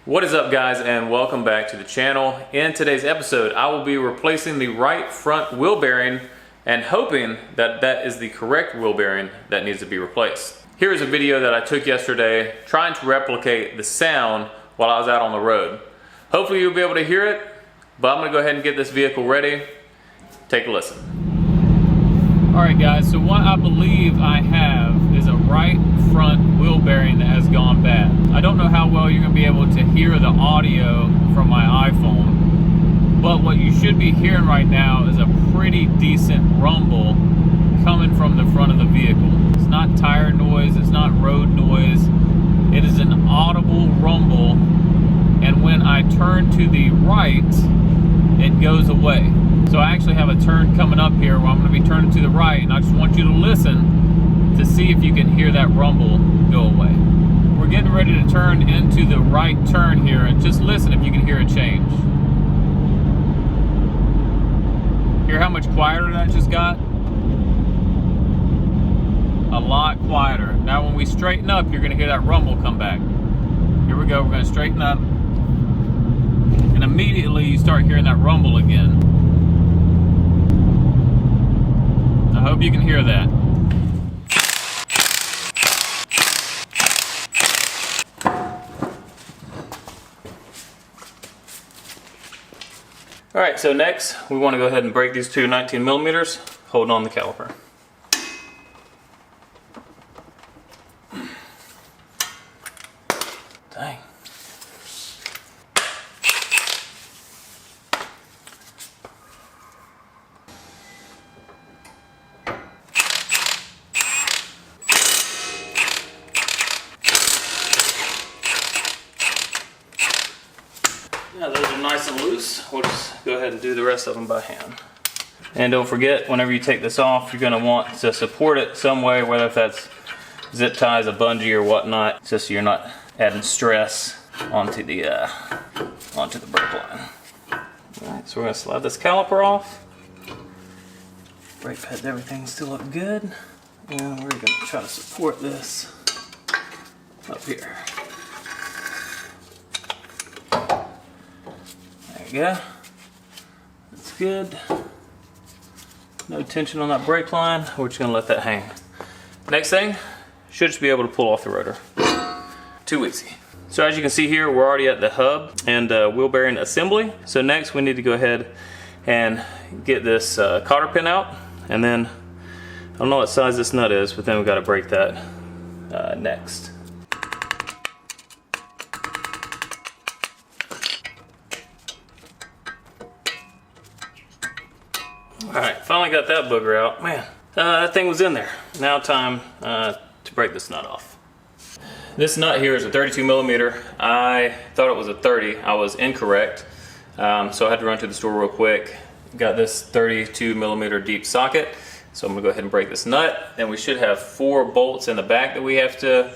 What is up, guys, and welcome back to the channel. In today's episode, I will be replacing the right front wheel bearing and hoping that that is the correct wheel bearing that needs to be replaced. Here is a video that I took yesterday trying to replicate the sound while I was out on the road. Hopefully you'll be able to hear it, but I'm gonna go ahead and get this vehicle ready. Take a listen. All right, guys, so what I believe I have is a right front wheel bearing that has gone bad. I don't know how well you're gonna be able to hear the audio from my iPhone, but what you should be hearing right now is a pretty decent rumble coming from the front of the vehicle. It's not tire noise, it's not road noise. It is an audible rumble, and when I turn to the right, it goes away. So I actually have a turn coming up here where I'm going to be turning to the right, and I just want you to listen to see if you can hear that rumble go away. We're getting ready to turn into the right turn here, and just listen if you can hear a change. Hear how much quieter that just got? A lot quieter. Now when we straighten up, you're going to hear that rumble come back. Here we go, we're going to straighten up, and immediately you start hearing that rumble again. I hope you can hear that. All right, so next we want to go ahead and break these two 19 millimeters, holding on the caliper. Dang. Now those are nice and loose. We'll just go ahead and do the rest of them by hand. And don't forget, whenever you take this off, you're going to want to support it some way, whether if that's zip ties, a bungee, or whatnot, just so you're not adding stress onto the brake line. All right, so we're going to slide this caliper off. Brake pads, everything still look good, and we're going to try to support this up here. There you go. That's good. No tension on that brake line. We're just gonna let that hang. Next thing, should just be able to pull off the rotor. Too easy. So as you can see here, we're already at the hub and wheel bearing assembly. So next we need to go ahead and get this cotter pin out, and then I don't know what size this nut is, but then we've got to break that next. Alright, finally got that booger out. Man, that thing was in there. Now time to break this nut off. This nut here is a 32 millimeter. I thought it was a 30. I was incorrect. So I had to run to the store real quick. Got this 32 millimeter deep socket. So I'm gonna go ahead and break this nut. Then we should have 4 bolts in the back that we have to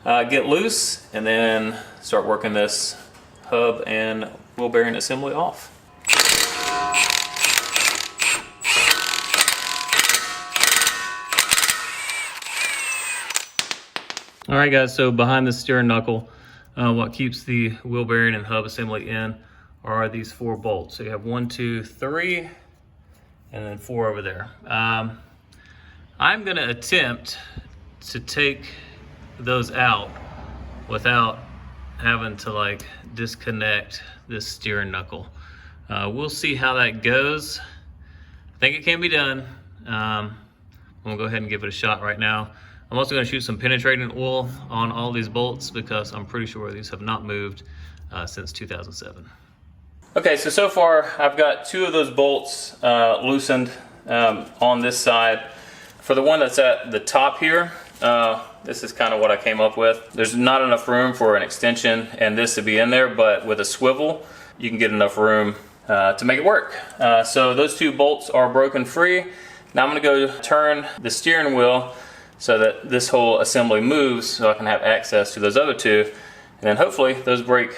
get loose, and then start working this hub and wheel bearing assembly off. Alright guys, so behind the steering knuckle, what keeps the wheel bearing and hub assembly in are these 4 bolts. So you have 1, 2, 3, and then 4 over there. I'm going to attempt to take those out without having to like disconnect this steering knuckle. We'll see how that goes. I think it can be done. I'm going to go ahead and give it a shot right now. I'm also going to shoot some penetrating oil on all these bolts because I'm pretty sure these have not moved since 2007. Okay, so far I've got 2 of those bolts loosened on this side. For the one that's at the top here, this is kind of what I came up with. There's not enough room for an extension and this to be in there, but with a swivel, you can get enough room to make it work. So those 2 bolts are broken free. Now I'm going to go turn the steering wheel so that this whole assembly moves so I can have access to those other 2. And then hopefully those break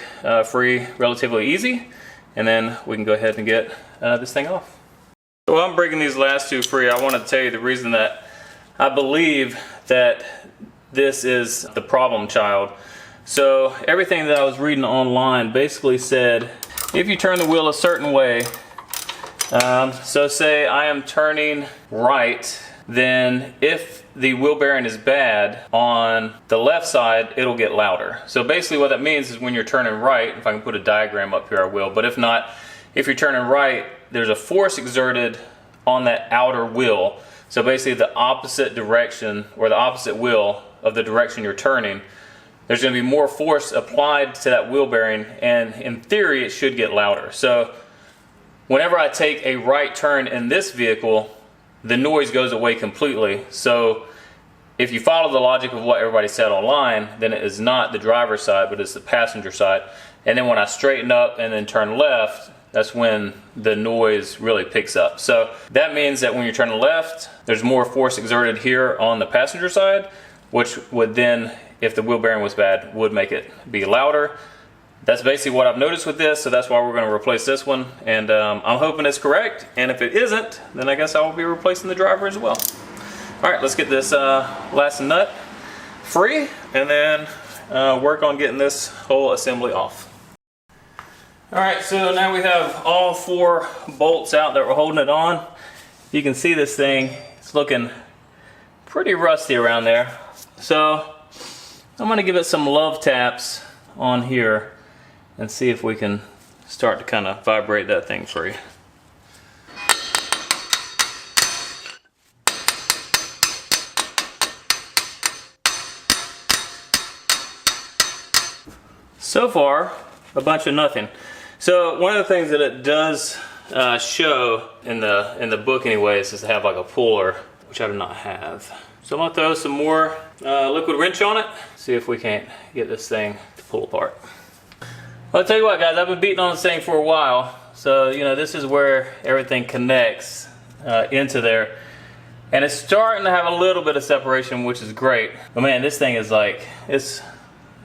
free relatively easy. And then we can go ahead and get this thing off. So while I'm breaking these last 2 free, I want to tell you the reason that I believe that this is the problem child. So everything that I was reading online basically said, if you turn the wheel a certain way, so say I am turning right, then if the wheel bearing is bad on the left side, it'll get louder. So basically what that means is when you're turning right, if I can put a diagram up here I will, but if not, if you're turning right, there's a force exerted on that outer wheel. So basically the opposite direction, or the opposite wheel of the direction you're turning, there's going to be more force applied to that wheel bearing, and in theory it should get louder. So whenever I take a right turn in this vehicle, the noise goes away completely. So if you follow the logic of what everybody said online, then it is not the driver's side, but it's the passenger side. And then when I straighten up and then turn left, that's when the noise really picks up. So that means that when you're turning left, there's more force exerted here on the passenger side, which would then, if the wheel bearing was bad, would make it be louder. That's basically what I've noticed with this, so that's why we're going to replace this one. And I'm hoping it's correct, and if it isn't, then I guess I will be replacing the driver as well. All right, let's get this last nut free, and then work on getting this whole assembly off. All right, so now we have all 4 bolts out that we're holding it on. You can see this thing, it's looking pretty rusty around there. So I'm gonna give it some love taps on here and see if we can start to kind of vibrate that thing free. So far, a bunch of nothing. So one of the things that it does show in the book anyways is to have like a puller, which I do not have. So I'm gonna throw some more liquid wrench on it, see if we can't get this thing to pull apart. Well, I'll tell you what guys, I've been beating on this thing for a while. So, you know, this is where everything connects into there. And it's starting to have a little bit of separation, which is great. But man, this thing is like, I'm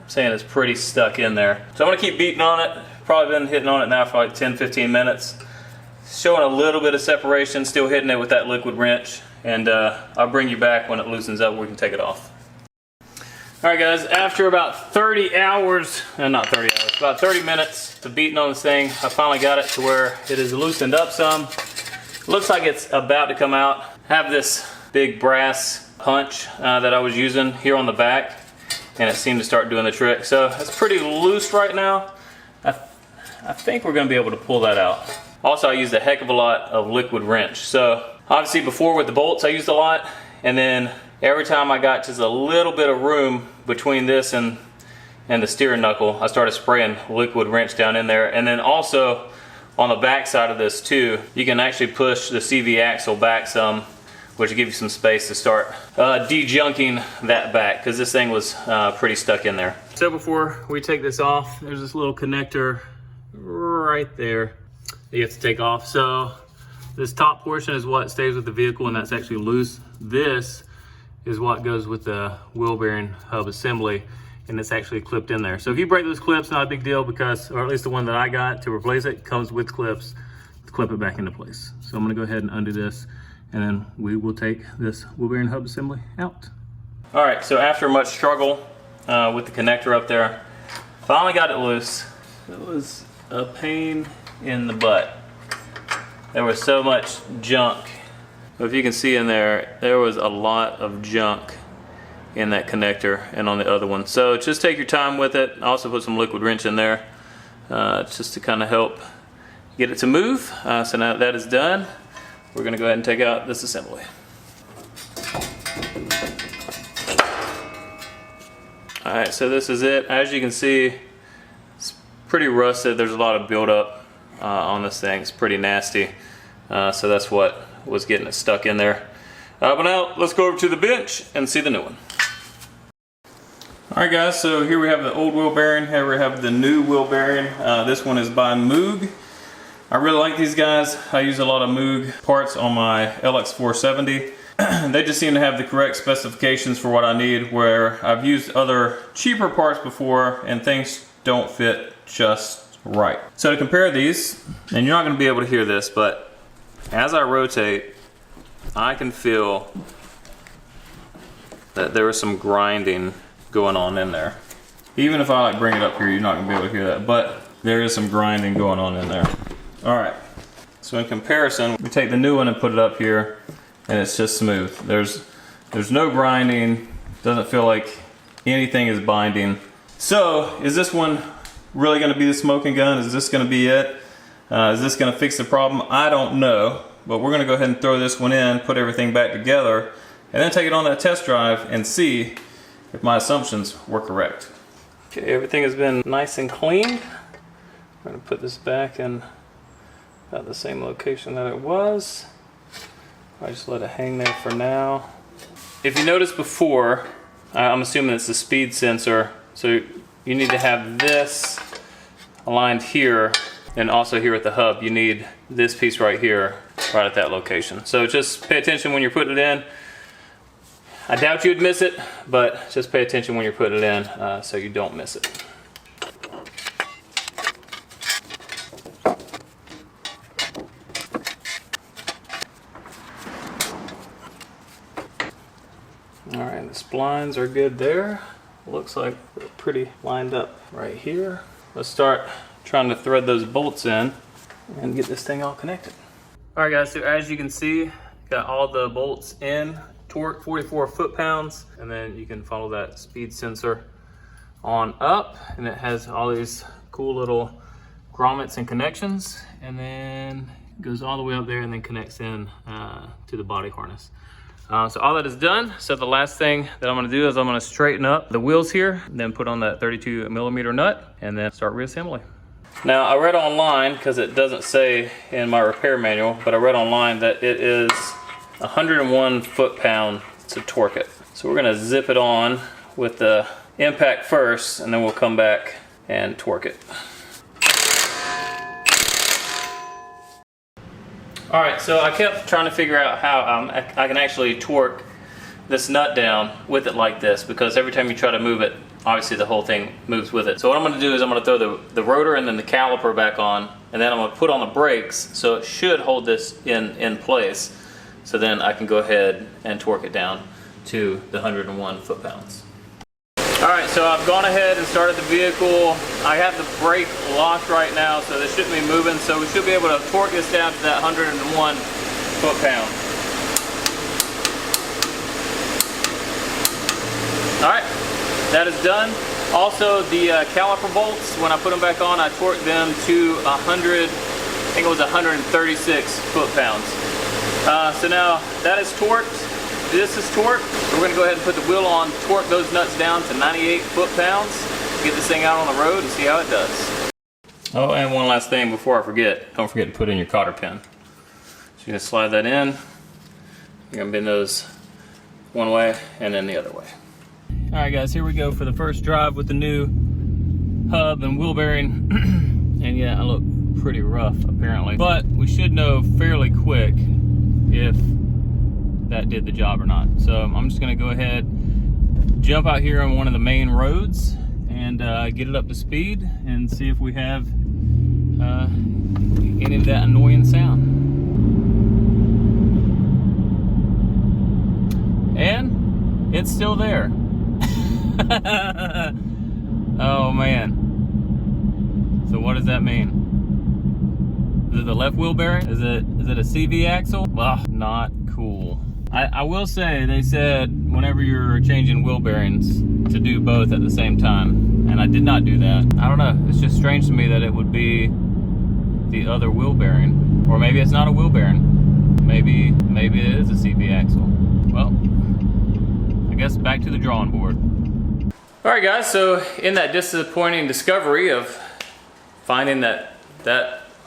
saying it's pretty stuck in there. So I'm gonna keep beating on it. Probably been hitting on it now for like 10-15 minutes. Showing a little bit of separation, still hitting it with that liquid wrench. And I'll bring you back when it loosens up, we can take it off. All right guys, after about 30 hours, not 30 hours, about 30 minutes of beating on this thing, I finally got it to where it is loosened up some. Looks like it's about to come out. I have this big brass punch that I was using here on the back, and it seemed to start doing the trick. So it's pretty loose right now. I think we're gonna be able to pull that out. Also, I used a heck of a lot of liquid wrench. So obviously before with the bolts I used a lot, and then every time I got just a little bit of room between this and the steering knuckle, I started spraying liquid wrench down in there. And then also on the back side of this too, you can actually push the CV axle back some, which will give you some space to start de-junking that back, because this thing was pretty stuck in there. So before we take this off, there's this little connector right there that you have to take off. So this top portion is what stays with the vehicle, and that's actually loose. This is what goes with the wheel bearing hub assembly, and it's actually clipped in there. So if you break those clips, not a big deal, because, or at least the one that I got to replace it, comes with clips to clip it back into place. So I'm gonna go ahead and undo this, and then we will take this wheel bearing hub assembly out. All right, so after much struggle with the connector up there, finally got it loose. It was a pain in the butt. There was so much junk. If you can see in there, there was a lot of junk in that connector and on the other one. So just take your time with it. I also put some liquid wrench in there just to kind of help get it to move. So now that is done, we're gonna go ahead and take out this assembly. All right, so this is it. As you can see, it's pretty rusted. There's a lot of buildup on this thing. It's pretty nasty. So that's what was getting it stuck in there. But now let's go over to the bench and see the new one. Alright guys, so here we have the old wheel bearing, here we have the new wheel bearing. This one is by Moog. I really like these guys. I use a lot of Moog parts on my LX470. They just seem to have the correct specifications for what I need, where I've used other cheaper parts before and things don't fit just right. So to compare these, and you're not going to be able to hear this, but as I rotate, I can feel that there is some grinding going on in there. Even if I like bring it up here, you're not gonna be able to hear that, but there is some grinding going on in there. All right, so in comparison, we take the new one and put it up here, and it's just smooth. There's no grinding, doesn't feel like anything is binding. So, is this one really gonna be the smoking gun? Is this gonna be it? Is this gonna fix the problem? I don't know, but we're gonna go ahead and throw this one in, put everything back together, and then take it on that test drive and see if my assumptions were correct. Okay, everything has been nice and cleaned. I'm gonna put this back in about the same location that it was. I just let it hang there for now. If you noticed before, I'm assuming it's the speed sensor, so you need to have this aligned here, and also here at the hub, you need this piece right here, right at that location. So just pay attention when you're putting it in. I doubt you'd miss it, but just pay attention when you're putting it in so you don't miss it. All right, the splines are good there. Looks like they're pretty lined up right here. Let's start trying to thread those bolts in and get this thing all connected. All right guys, so as you can see, got all the bolts in. Torque 44 foot-pounds, and then you can follow that speed sensor on up, and it has all these cool little grommets and connections, and then it goes all the way up there and then connects in to the body harness. So all that is done. So the last thing that I'm gonna do is I'm gonna straighten up the wheels here, then put on that 32mm nut, and then start reassembly. Now I read online, because it doesn't say in my repair manual, but I read online that it is 101 foot-pound to torque it. So we're gonna zip it on with the impact first, and then we'll come back and torque it. All right, so I kept trying to figure out how I can actually torque this nut down with it like this, because every time you try to move it, obviously the whole thing moves with it. So what I'm gonna do is I'm gonna throw the rotor and then the caliper back on, and then I'm gonna put on the brakes, so it should hold this in place. So then I can go ahead and torque it down to the 101 foot-pounds. All right, so I've gone ahead and started the vehicle. I have the brake locked right now, so this shouldn't be moving. So we should be able to torque this down to that 101 foot-pound. All right, that is done. Also, the caliper bolts, when I put them back on, I torqued them to 100, I think it was 136 foot-pounds. So now that is torqued, this is torqued. So we're gonna go ahead and put the wheel on, torque those nuts down to 98 foot-pounds, get this thing out on the road and see how it does. Oh, and one last thing before I forget, don't forget to put in your cotter pin. So you're gonna slide that in, you're gonna bend those one way and then the other way. All right guys, here we go for the first drive with the new hub and wheel bearing. And yeah, I look pretty rough apparently, but we should know fairly quick if that did the job or not. So I'm just gonna go ahead, jump out here on one of the main roads and get it up to speed and see if we have any of that annoying sound. And it's still there. Oh man. So what does that mean? Is it the left wheel bearing? Is it a CV axle? Well, not cool. I will say, they said whenever you're changing wheel bearings to do both at the same time, and I did not do that. I don't know, it's just strange to me that it would be the other wheel bearing. Or maybe it's not a wheel bearing. Maybe it is a CV axle. Well, I guess back to the drawing board. All right guys, so in that disappointing discovery of finding that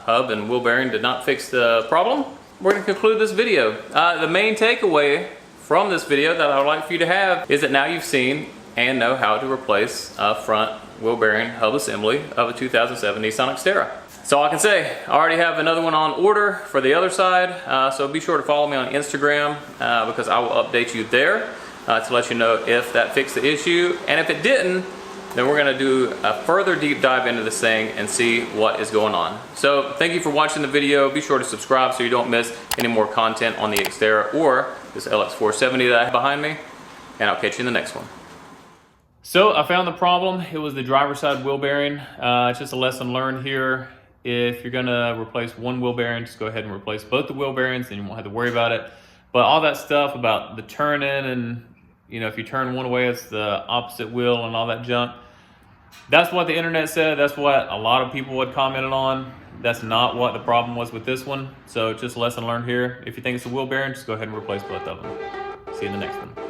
hub and wheel bearing did not fix the problem, we're going to conclude this video. The main takeaway from this video that I would like for you to have is that now you've seen and know how to replace a front wheel bearing hub assembly of a 2007 Nissan Xterra. That's all I can say. I already have another one on order for the other side, so be sure to follow me on Instagram because I will update you there to let you know if that fixed the issue, and if it didn't, then we're gonna do a further deep dive into this thing and see what is going on. So thank you for watching the video. Be sure to subscribe so you don't miss any more content on the Xterra or this LX470 that I have behind me, and I'll catch you in the next one. So I found the problem. It was the driver's side wheel bearing. It's just a lesson learned here. If you're gonna replace one wheel bearing, just go ahead and replace both the wheel bearings, and you won't have to worry about it. But all that stuff about the turning and, you know, if you turn one way, it's the opposite wheel and all that junk. That's what the internet said. That's what a lot of people had commented on. That's not what the problem was with this one. So just a lesson learned here. If you think it's a wheel bearing, just go ahead and replace both of them. See you in the next one.